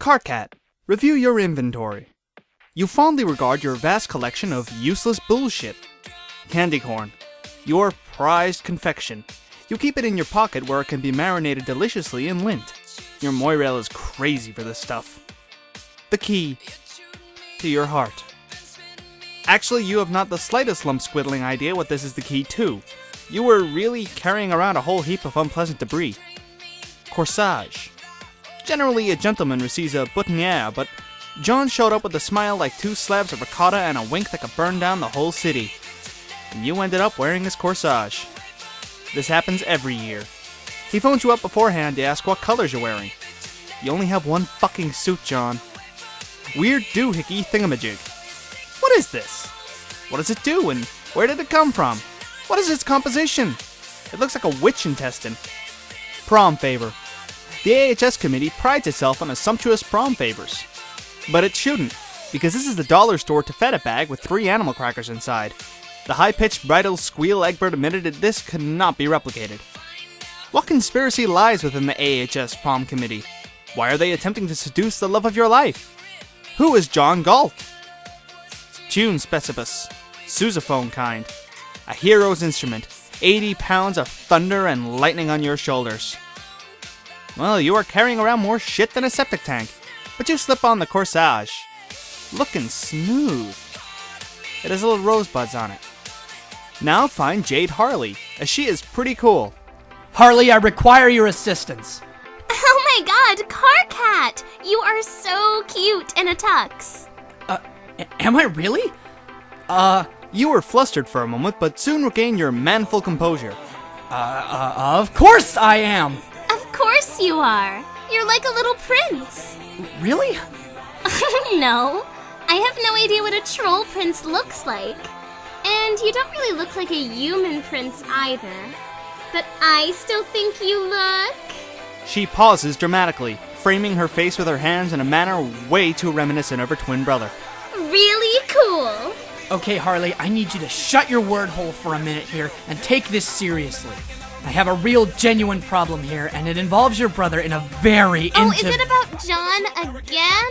Carcat, review your inventory. You fondly regard your vast collection of useless bullshit. Candy corn, your prized confection. You keep it in your pocket where it can be marinated deliciously in lint. Your Moirelle is crazy for this stuff. The key to your heart. Actually, you have not the slightest lump-squiddling idea what this is the key to. You were really carrying around a whole heap of unpleasant debris. Corsage. Generally, a gentleman receives a boutonniere, but John showed up with a smile like 2 slabs of ricotta and a wink that could burn down the whole city. And you ended up wearing his corsage. This happens every year. He phones you up beforehand to ask what colors you're wearing. You only have one fucking suit, John. Weird doohickey thingamajig. What is this? What does it do, and where did it come from? What is its composition? It looks like a witch intestine. Prom favor. The AHS committee prides itself on its sumptuous prom favors. But it shouldn't, because this is the dollar store taffeta bag with 3 animal crackers inside. The high-pitched bridal squeal Egbert admitted that this could not be replicated. What conspiracy lies within the AHS prom committee? Why are they attempting to seduce the love of your life? Who is John Galt? Tune specipus, sousaphone kind. A hero's instrument, 80 pounds of thunder and lightning on your shoulders. Well, you are carrying around more shit than a septic tank, but you slip on the corsage. Looking smooth. It has little rosebuds on it. Now find Jade Harley, as she is pretty cool. Harley, I require your assistance. Oh my god, Carcat! You are so cute in a tux. Am I really? You were flustered for a moment, but soon regained your manful composure. Of course I am. Of course you are. You're like a little prince. Really? No, I have no idea what a troll prince looks like. And you don't really look like a human prince either. But I still think you look... She pauses dramatically, framing her face with her hands in a manner way too reminiscent of her twin brother. really cool. Okay, Harley, I need you to shut your word hole for a minute here and take this seriously. I have a real, genuine problem here, and it involves your brother in a very is it about John again?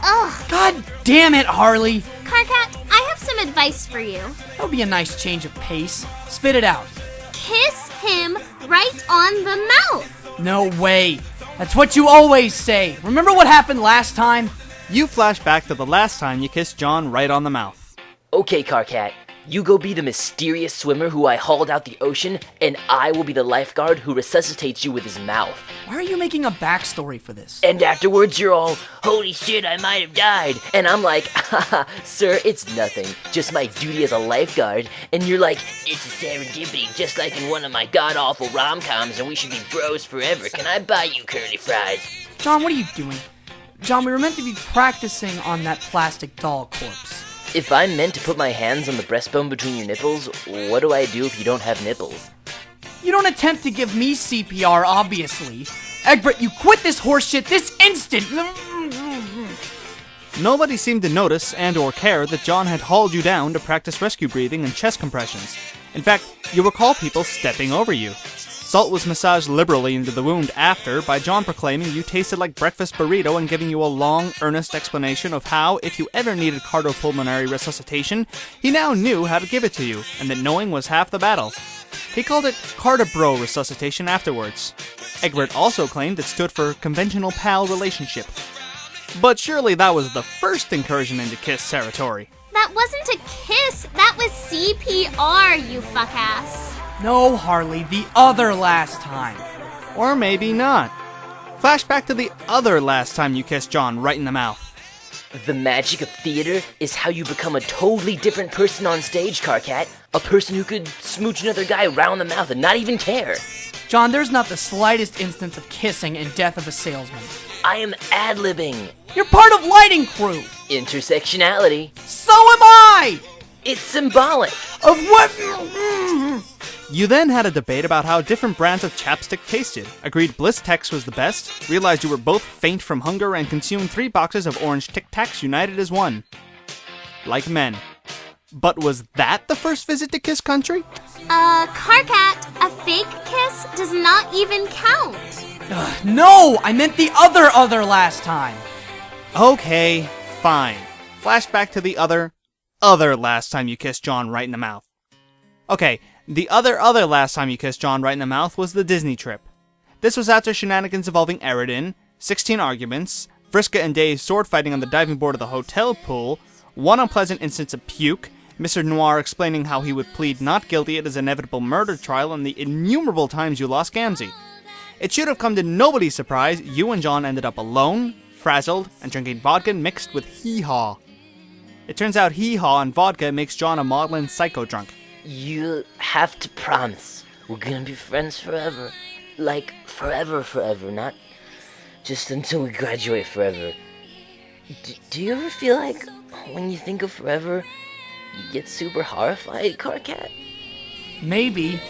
Ugh. God damn it, Harley! Carcat, I have some advice for you. That'll be a nice change of pace. Spit it out. Kiss him right on the mouth. No way. That's what you always say. Remember what happened last time? You flash back to the last time you kissed John right on the mouth. Okay, Carcat. You go be the mysterious swimmer who I hauled out the ocean, and I will be the lifeguard who resuscitates you with his mouth. Why are you making a backstory for this? And afterwards you're all, holy shit, I might have died. And I'm like, haha, sir, it's nothing. Just my duty as a lifeguard. And you're like, it's a serendipity, just like in one of my god-awful rom-coms, and we should be bros forever. Can I buy you curly fries? John, what are you doing? John, we were meant to be practicing on that plastic doll corpse. If I'm meant to put my hands on the breastbone between your nipples, what do I do if you don't have nipples? You don't attempt to give me CPR, obviously. Egbert, you quit this horseshit this instant! Nobody seemed to notice and or care that John had hauled you down to practice rescue breathing and chest compressions. In fact, you recall people stepping over you. Salt was massaged liberally into the wound after by John proclaiming you tasted like breakfast burrito and giving you a long, earnest explanation of how, if you ever needed cardiopulmonary resuscitation, he now knew how to give it to you, and that knowing was half the battle. He called it cardibro resuscitation afterwards. Egbert also claimed it stood for conventional pal relationship. But surely that was the first incursion into Kiss territory. That wasn't a kiss, that was CPR, you fuck-ass. No, Harley, the other last time. Or maybe not. Flashback to the other last time you kissed John right in the mouth. The magic of theater is how you become a totally different person on stage, Carcat. A person who could smooch another guy around the mouth and not even care. John, there's not the slightest instance of kissing in Death of a Salesman. I am ad-libbing. You're part of lighting crew! Intersectionality. So am I! It's symbolic. Of what? You then had a debate about how different brands of chapstick tasted, agreed Bliss Tex was the best, realized you were both faint from hunger, and consumed 3 boxes of orange Tic Tacs united as one. Like men. But was that the first visit to Kiss Country? Carcat, a fake kiss does not even count. No, I meant the other last time. Okay, fine. Flashback to the other last time you kissed John right in the mouth. Okay, the other last time you kissed John right in the mouth was the Disney trip. This was after shenanigans involving Eridan, 16 arguments, Vriska and Dave sword fighting on the diving board of the hotel pool, one unpleasant instance of puke, Mr. Noir explaining how he would plead not guilty at his inevitable murder trial, and the innumerable times you lost Gamzee. It should have come to nobody's surprise, you and John ended up alone, frazzled, and drinking vodka mixed with hee-haw. It turns out hee-haw and vodka makes John a maudlin psycho drunk. You have to promise we're gonna be friends forever. Like, forever, not just until we graduate forever. Do you ever feel like when you think of forever, you get super horrified, Carcat? Maybe.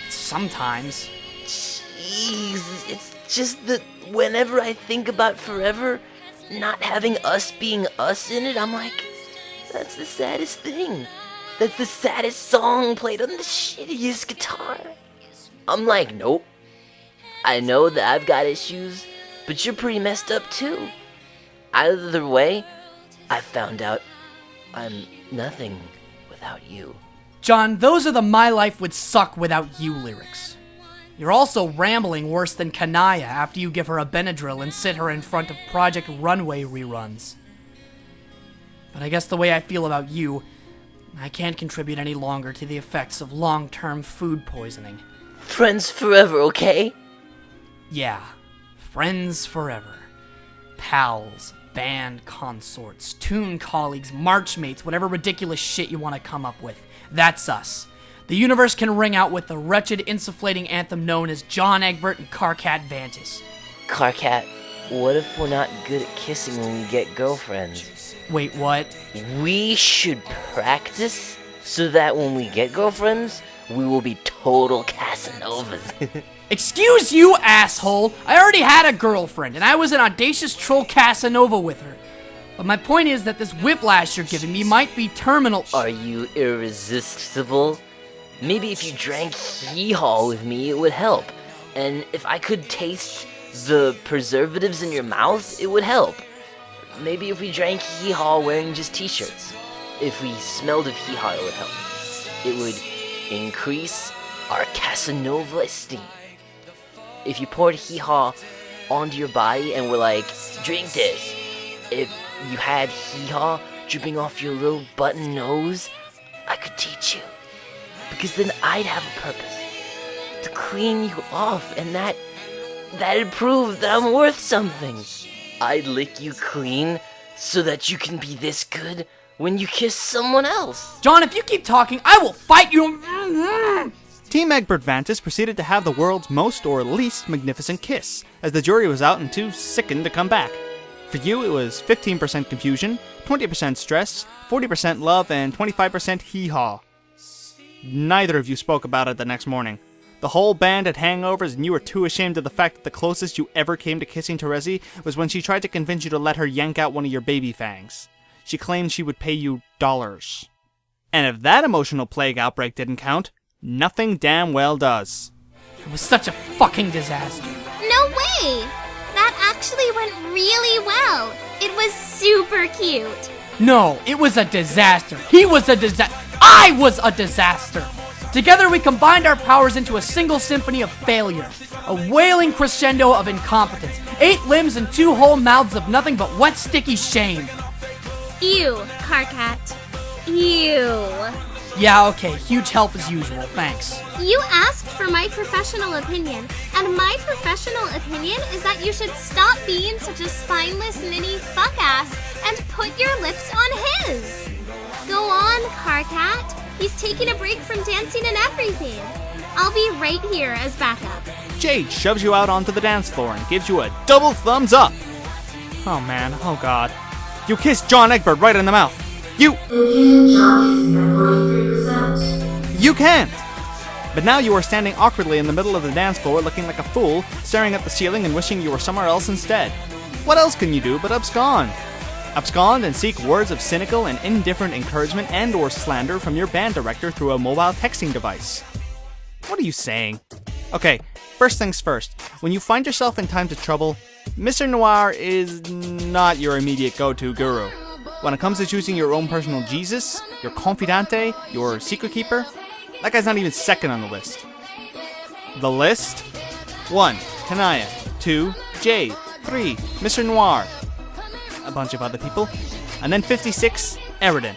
Sometimes. Jeez, it's just that whenever I think about forever, not having us being us in it, I'm like, that's the saddest thing. That's the saddest song played on the shittiest guitar. I'm like, nope. I know that I've got issues, but you're pretty messed up too. Either way, I found out I'm nothing without you. John, those are the "My Life Would Suck Without You" lyrics. You're also rambling worse than Kanaya after you give her a Benadryl and sit her in front of Project Runway reruns. But I guess the way I feel about you, I can't contribute any longer to the effects of long-term food poisoning. Friends forever, okay? Yeah, friends forever. Pals, band consorts, tune colleagues, marchmates, whatever ridiculous shit you want to come up with. That's us. The universe can ring out with the wretched, insufflating anthem known as John Egbert and Carcat Vantis. Carcat, what if we're not good at kissing when we get girlfriends? Wait, what? We should practice so that when we get girlfriends, we will be total Casanovas. Excuse you, asshole! I already had a girlfriend, and I was an audacious troll Casanova with her. But my point is that this whiplash you're giving me might be terminal. Are you irresistible? Maybe if you drank hee-haw with me, it would help. And if I could taste the preservatives in your mouth, it would help. Maybe if we drank hee-haw wearing just t-shirts. If we smelled of hee-haw, it would help. It would increase our Casanova esteem. If you poured hee-haw onto your body and were like, drink this. If you had hee-haw dripping off your little button nose, I could teach you. Because then I'd have a purpose. To clean you off, and that'd prove that I'm worth something. I'd lick you clean so that you can be this good when you kiss someone else. John, if you keep talking, I will fight you. Team Egbert Vantis proceeded to have the world's most or least magnificent kiss, as the jury was out and too sickened to come back. For you, it was 15% confusion, 20% stress, 40% love, and 25% hee-haw. Neither of you spoke about it the next morning. The whole band had hangovers, and you were too ashamed of the fact that the closest you ever came to kissing Terezi was when she tried to convince you to let her yank out one of your baby fangs. She claimed she would pay you dollars. And if that emotional plague outbreak didn't count, nothing damn well does. It was such a fucking disaster. No way! That actually went really well. It was super cute. No, it was a disaster. He was a disaster. I was a disaster. Together we combined our powers into a single symphony of failure. A wailing crescendo of incompetence. 8 limbs and 2 whole mouths of nothing but wet, sticky shame. Ew, Carcat. Ew. Yeah, okay, huge help as usual, thanks. You asked for my professional opinion, and my professional opinion is that you should stop being such a spineless mini fuck-ass and put your lips on his. Go on, Carcat. He's taking a break from dancing and everything. I'll be right here as backup. Jade shoves you out onto the dance floor and gives you a double thumbs up. Oh man, oh god. You kissed John Egbert right in the mouth. You can't! But now you are standing awkwardly in the middle of the dance floor looking like a fool, staring at the ceiling and wishing you were somewhere else instead. What else can you do but abscond? Abscond and seek words of cynical and indifferent encouragement and or slander from your band director through a mobile texting device. What are you saying? Okay, first things first. When you find yourself in times of trouble, Mr. Noir is not your immediate go-to guru. When it comes to choosing your own personal Jesus, your confidante, your secret keeper, that guy's not even second on the list. The list? 1. Kanaya. 2. Jade. 3. Mr. Noir. A bunch of other people. And then 56. Eridan.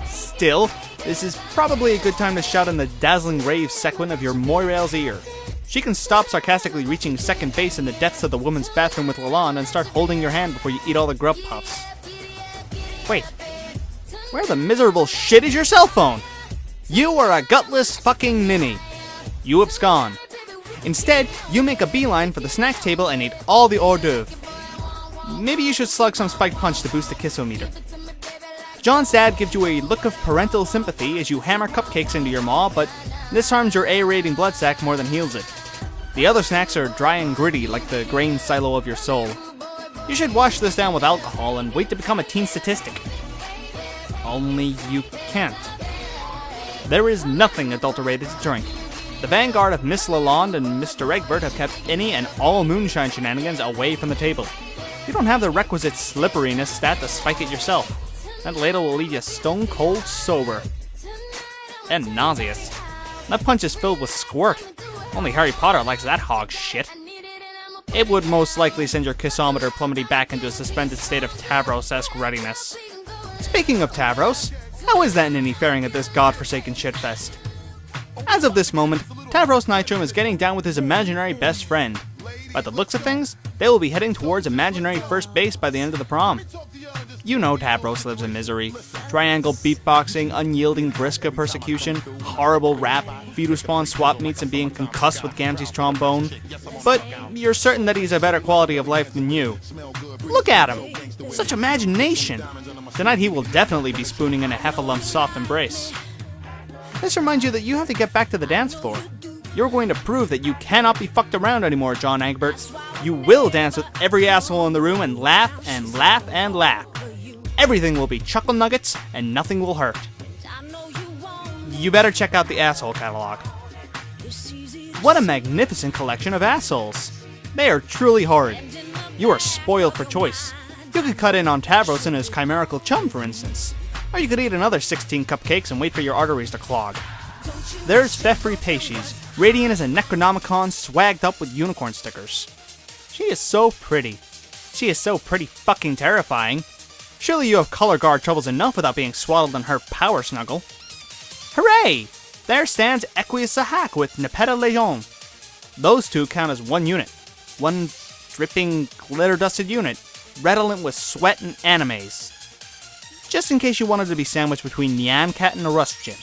Still, this is probably a good time to shout in the dazzling rave sequin of your Moirail's ear. She can stop sarcastically reaching second base in the depths of the women's bathroom with Lalonde and start holding your hand before you eat all the grub puffs. Wait, where the miserable shit is your cell phone? You are a gutless fucking ninny. You abscond. Instead, you make a beeline for the snack table and eat all the hors d'oeuvre. Maybe you should slug some spiked punch to boost the kissometer. John's dad gives you a look of parental sympathy as you hammer cupcakes into your maw, but this harms your A-rating blood sac more than heals it. The other snacks are dry and gritty like the grain silo of your soul. You should wash this down with alcohol and wait to become a teen statistic. Only you can't. There is nothing adulterated to drink. The vanguard of Miss Lalonde and Mr. Egbert have kept any and all moonshine shenanigans away from the table. You don't have the requisite slipperiness stat to spike it yourself. That ladle will leave you stone cold sober. And nauseous. That punch is filled with squirt. Only Harry Potter likes that hog shit. It would most likely send your kissometer plummeting back into a suspended state of Tavros-esque readiness. Speaking of Tavros, how is that ninny faring at this godforsaken shitfest? As of this moment, Tavros Nitrum is getting down with his imaginary best friend. By the looks of things, they will be heading towards imaginary first base by the end of the prom. You know Tavros lives in misery. Triangle beatboxing, unyielding Briska persecution, horrible rap, fetal spawn swap meets and being concussed with Gamzee's trombone. But you're certain that he's a better quality of life than you. Look at him! Such imagination! Tonight he will definitely be spooning in a heffalump soft embrace. This reminds you that you have to get back to the dance floor. You're going to prove that you cannot be fucked around anymore, John Egbert. You will dance with every asshole in the room and laugh and laugh and laugh. Everything will be chuckle nuggets and nothing will hurt. You better check out the asshole catalog. What a magnificent collection of assholes. They are truly horrid. You are spoiled for choice. You could cut in on Tavros and his chimerical chum, for instance. Or you could eat another 16 cupcakes and wait for your arteries to clog. There's Fefri Pesces, radiant as a Necronomicon swagged up with unicorn stickers. She is so pretty. She is so pretty fucking terrifying. Surely you have color guard troubles enough without being swaddled in her power snuggle. Hooray! There stands Equius Sahak with Nepeta Leon. Those two count as one unit. One dripping, glitter-dusted unit, redolent with sweat and animes. Just in case you wanted to be sandwiched between Nyan Cat and a Rustian.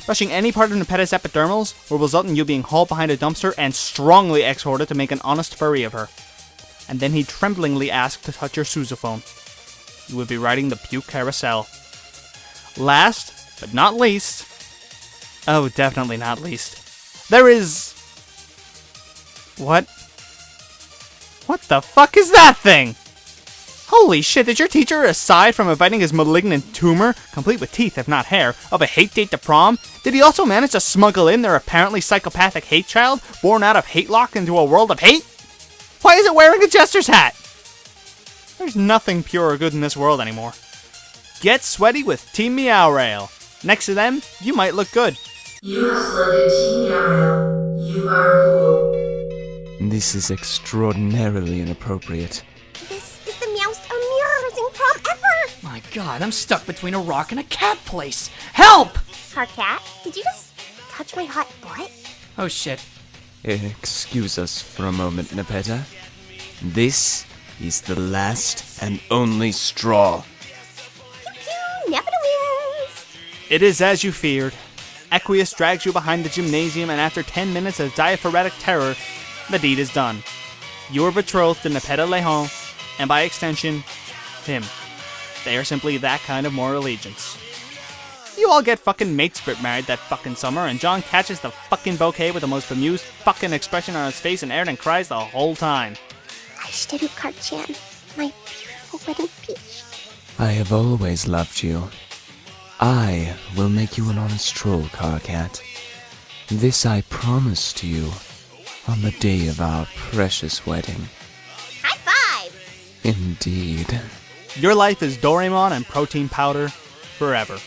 Brushing any part of Nepeta's epidermals will result in you being hauled behind a dumpster and strongly exhorted to make an honest furry of her. And then he'd tremblingly ask to touch your sousaphone. You would be riding the puke carousel. Last, but not least... Oh, definitely not least. There is... What? What the fuck is that thing? Holy shit, did your teacher, aside from inviting his malignant tumor, complete with teeth if not hair, of a hate date to prom, did he also manage to smuggle in their apparently psychopathic hate child, born out of hate lock into a world of hate? Why is it wearing a jester's hat? There's nothing pure or good in this world anymore. Get sweaty with Team Meow Rail. Next to them, you might look good. You have selected Team Meow Rail. You are a fool. This is extraordinarily inappropriate. This is the most amusing prom ever! My god, I'm stuck between a rock and a cat place. Help! Our cat, did you just touch my hot butt? Oh shit. Excuse us for a moment, Nepeta. This is the last and only straw. Pew, Nepeta wins! It is as you feared. Equius drags you behind the gymnasium, and after 10 minutes of diaphoretic terror, the deed is done. You are betrothed to Nepeta Lejon, and by extension, him. They are simply that kind of moral allegiance. You all get fucking mate-sprit married that fucking summer, and John catches the fucking bouquet with the most bemused fucking expression on his face and Eridan cries the whole time. Ashtaru Karchan, my beautiful wedding peach. I have always loved you. I will make you an honest troll, Carcat. This I promise to you. on the day of our precious wedding. High five! Indeed. Your life is Doraemon and protein powder forever.